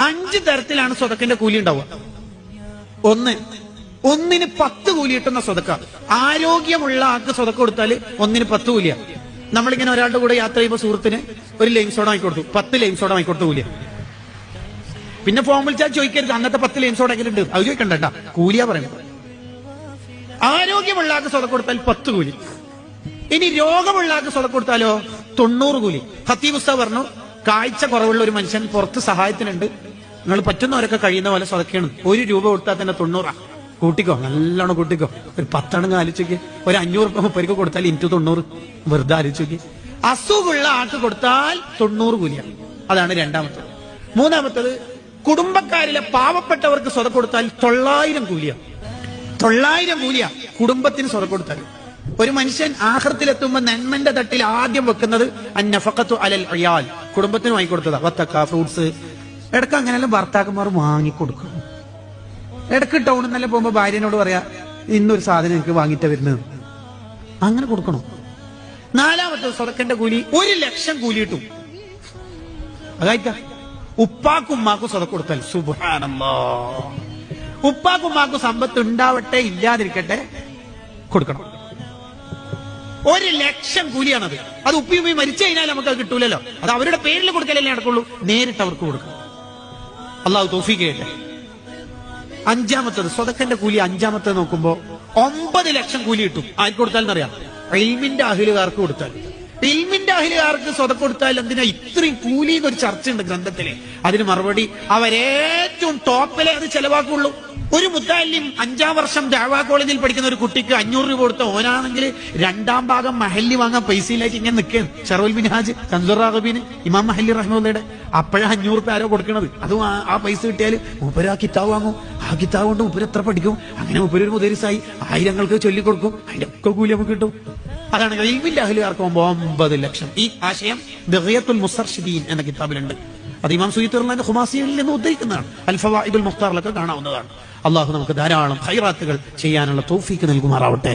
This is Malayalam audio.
5 തരത്തിലാണ് സ്വതക്കിന്റെ കൂലി ഉണ്ടാവുക. ഒന്നിന് 10 കൂലി കിട്ടുന്ന സ്വതക്ക. ആരോഗ്യമുള്ള ആൾക്ക് സ്വതക്ക കൊടുത്താല് ഒന്നിന് 10 കൂലിയാ. നമ്മളിങ്ങനെ ഒരാളുടെ കൂടെ യാത്ര ചെയ്യുമ്പോൾ സുഹൃത്തിന് ഒരു ലൈം സോഡ വാങ്ങിക്കൊടുത്തു, 10 ലൈം സോഡ വാങ്ങിക്കൊടുത്ത കൂലിയ. പിന്നെ ഫോൺ വിളിച്ചാൽ ചോദിക്കരുത് അന്നത്തെ 10 ലൈം സോഡ എങ്ങനെ ഉണ്ട്, അത് ചോദിക്കണ്ട, കൂലിയാ പറയുന്നത്. ആരോഗ്യമുള്ള ആൾക്ക് സ്വതക്ക കൊടുത്താൽ 10 കൂലി. ഇനി രോഗമുള്ള ആൾക്ക് സ്വതക്ക കൊടുത്താലോ 90 കൂലി. ഖത്തീബ് ഉസ്താദ് പറഞ്ഞു, കാഴ്ച കുറവുള്ള ഒരു മനുഷ്യൻ പുറത്ത് സഹായത്തിനുണ്ട്, നിങ്ങൾ പറ്റുന്നവരൊക്കെ കഴിയുന്ന പോലെ സ്വതക്കാണ്. 1 രൂപ കൊടുത്താൽ തന്നെ 90. കൂട്ടിക്കോ, നല്ലോണം കൂട്ടിക്കോ. ഒരു 10 ആലോചിക്ക്, ഒരു 500 മുപ്പർക്ക് കൊടുത്താൽ ഇൻറ്റു 90, വെറുതെ ആലോചിക്ക്. അസുഖമുള്ള ആൾക്ക് കൊടുത്താൽ 90 കൂലിയാണ്. അതാണ് രണ്ടാമത്തത്. മൂന്നാമത്തത്, കുടുംബക്കാരിലെ പാവപ്പെട്ടവർക്ക് സ്വതക്ക കൊടുത്താൽ 900 കൂലിയാണ്. 900 കൂലിയാ കുടുംബത്തിന് സ്വതക്ക കൊടുത്താൽ. ഒരു മനുഷ്യൻ ആഖിറത്തിലെത്തുമ്പോൾ നന്മന്റെ തട്ടിൽ ആദ്യം വെക്കുന്നത് അന്നഫഖത്തു അലൽ ഇയാൽ, കുടുംബത്തിന് വാങ്ങിക്കൊടുത്തതാ. വത്തക്ക, ഫ്രൂട്ട്സ്. ഇടക്ക് അങ്ങനെല്ലാം ഭർത്താക്കന്മാർ വാങ്ങിക്കൊടുക്കും. ഇടക്ക് ടൗണിൽ നിന്നെല്ലാം പോകുമ്പോ ഭാര്യനോട് പറയാ, ഇന്നൊരു സാധനം എനിക്ക് വാങ്ങിയിട്ടാ വരുന്നത്, അങ്ങനെ കൊടുക്കണം. നാലാമത്തെ സ്വതക്കന്റെ കൂലി 1 ലക്ഷം കൂലി കിട്ടും. അതായിട്ടാ ഉപ്പാക്കും ഉമ്മാക്കും സ്വതക്ക കൊടുത്താൽ സുബ്ഹാനല്ലാഹ്. ഉപ്പാക്കും ഉമ്മാക്കും സമ്പത്ത് ഉണ്ടാവട്ടെ ഇല്ലാതിരിക്കട്ടെ കൊടുക്കണം. 1 ലക്ഷം കൂലിയാണത്. അത് ഉപ്പി ഉമ്മി മരിച്ചു കഴിഞ്ഞാൽ നമുക്ക് അത് കിട്ടൂലല്ലോ. അത് അവരുടെ പേരിൽ കൊടുക്കലല്ലേ നടക്കുള്ളൂ, നേരിട്ട് അവർക്ക് കൊടുക്കണം. അള്ളാഹു തൗഫീഖ് ചെയ്യട്ടെ. അഞ്ചാമത്തത് സ്വതക്കന്റെ കൂലി. അഞ്ചാമത്തത് നോക്കുമ്പോ 9 ലക്ഷം കൂലി കിട്ടും. ആർക്ക് കൊടുത്താലെന്നറിയാം? ഇൽമിന്റെ അഹ്ലുകാർക്ക് കൊടുത്താൽ. ഇൽമിന്റെ അഹ്ലുകാർക്ക് സ്വതക്ക കൊടുത്താൽ എന്തിനാ ഇത്രയും കൂലി എന്നൊരു ചർച്ചയുണ്ട് ഗ്രന്ഥത്തില്. അതിന് മറുപടി, അവരേറ്റവും ടോപ്പിലെ അത് ചെലവാക്കുള്ളൂ. ഒരു മുത്തഅല്ലിം 5ാം വർഷം ദഅവാ കോളേജിൽ പഠിക്കുന്ന ഒരു കുട്ടിക്ക് 500 രൂപ കൊടുത്ത ഓനാണെങ്കിൽ 2ാം ഭാഗം മഹല്ലി വാങ്ങാൻ പൈസയിലായിട്ട് ഇങ്ങനെ നിൽക്കുകയാണ്. ഷറഫുൽ മിൻഹാജ്, കൻസുർ റാഗബീന്, ഇമാം മഹല്ലി റഹ്മത്തുള്ളാഹിയുടെ. അപ്പോഴാ 500 രൂപ ആരോ കൊടുക്കണത്. അതും ആ പൈസ കിട്ടിയാൽ മൂപ്പര് ആ കിതാബ് വാങ്ങും. ആ കിതാബ് കൊണ്ട് മൂപ്പര് എത്ര പഠിക്കും. അങ്ങനെ മൂപ്പര് ഒരു മുദരിസായി ആയിരങ്ങൾക്ക് ചൊല്ലിക്കൊടുക്കും. അതിന്റെ ഒക്കെ കൂലി നമുക്ക് കിട്ടും. അതാണ് ഇൽമിന്റെ അഹ്ലുകാർക്ക് 9 ലക്ഷം. ഈ ആശയം ബഗിയത്തുൽ മുസ്തർശിദീൻ എന്ന കിതാബിലുണ്ട്. അത് ഇമാം സുയൂത്തി റളിയല്ലാഹു ഖുമാസിയിൽ നിന്ന് ഉദ്ധരിക്കുന്നതാണ്. അൽ ഫവായിദുൽ മുഖ്താറിലൊക്കെ കാണാവുന്നതാണ്. അള്ളാഹു നമുക്ക് ധാരാളം ഖൈറാത്തുകൾ ചെയ്യാനുള്ള തൗഫീഖ് നൽകുമാറാവട്ടെ.